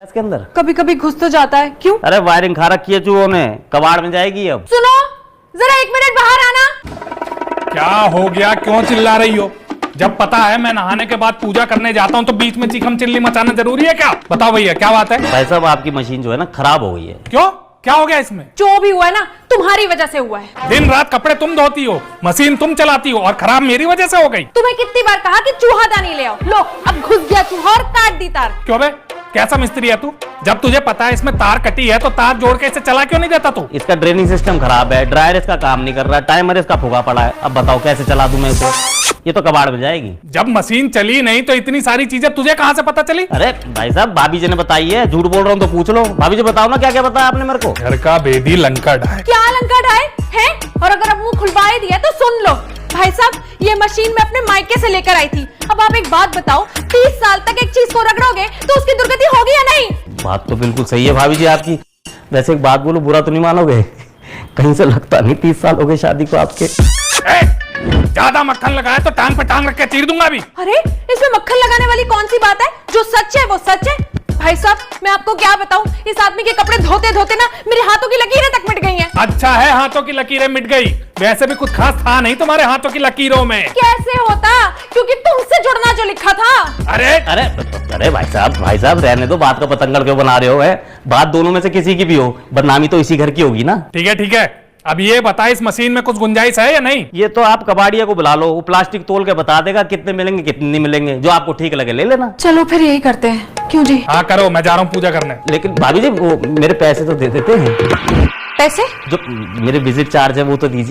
इसके अंदर कभी कभी घुस तो जाता है। क्यों? अरे वायरिंग खा रखी है चूहों ने, कबाड़ में जाएगी अब। सुनो जरा 1 मिनट बाहर आना। क्या हो गया, क्यों चिल्ला रही हो? जब पता है मैं नहाने के बाद पूजा करने जाता हूँ तो बीच में चीखम चिल्ली मचाना जरूरी है क्या? बताओ भैया क्या बात है? भाई साहब आपकी मशीन जो है ना खराब हो गई है। क्यों, क्या हो गया इसमें? जो भी हुआ है ना तुम्हारी वजह से हुआ है। दिन रात कपड़े तुम धोती हो, मशीन तुम चलाती हो और खराब मेरी वजह से हो गई। तुम्हें कितनी बार कहा कि चूहादानी ले आओ, लो अब घुस गया चूहा और काट दी तार। क्यों बे, कैसा मिस्त्री है तू? जब तुझे पता है इसमें तार कटी है तो तार जोड़ के इसे चला क्यों नहीं देता तू? इसका ड्रेनिंग सिस्टम खराब है, ड्रायर इसका काम नहीं कर रहा, टाइमर इसका फूका पड़ा है। अब बताओ कैसे चला दूं मैं इसे? ये तो कबाड़ में जाएगी। जब मशीन चली नहीं तो इतनी सारी चीजें तुझे कहां से पता चली? अरे भाई साहब भाभी जी ने बताई है, झूठ बोल रहा हूँ तो पूछ लो। भाभी जी बताओ ना क्या क्या बताया आपने मेरे को। घर का बेदी लंका ढाए। क्या लंका ढाए है? और अगर अब मुंह खुलवाए दिया तो सुन लो भाई साहब, ये मशीन मैं अपने मायके से लेकर आई थी। अब आप एक बात बताओ, 30 साल तक एक चीज को रगड़ोगे तो उसकी दुर्गति होगी या नहीं? बात तो बिल्कुल सही है भाभी जी आपकी। वैसे एक बात बोलो, बुरा तो नहीं मानोगे? कहीं से लगता नहीं 30 साल हो गए शादी को आपके। ज्यादा मक्खन लगाया तो टांग पे टांग रख के चीर दूंगा अभी। अरे इसमें मक्खन लगाने वाली कौन सी बात है? जो सच है वो सच है। भाई साहब मैं आपको क्या बताऊं, इस आदमी के कपड़े धोते धोते ना मेरे हाथों की लकीरें तक मिट गई हैं। अच्छा है हाथों की लकीरें मिट गई, वैसे भी कुछ खास था नहीं तुम्हारे हाथों की लकीरों में। कैसे होता, क्योंकि तुमसे जुड़ना जो लिखा था। अरे अरे अरे भाई साहब रहने दो, बात का पतंगड़ क्यों बना रहे हो? है बात दोनों में से किसी की भी हो, बदनामी तो इसी घर की होगी ना। ठीक है, अब ये बता इस मशीन में कुछ गुंजाइश है या नहीं? ये तो आप कबाड़िया को बुला लो, वो प्लास्टिक तोल के बता देगा कितने मिलेंगे कितने नहीं मिलेंगे। जो आपको ठीक लगे ले लेना। चलो फिर यही करते हैं। क्यों जी? हाँ करो, मैं जा रहा हूँ पूजा करने। लेकिन भाभी जी वो मेरे पैसे तो दे देते हैं। पैसे? जो मेरे विजिट चार्ज है वो तो दीजिए।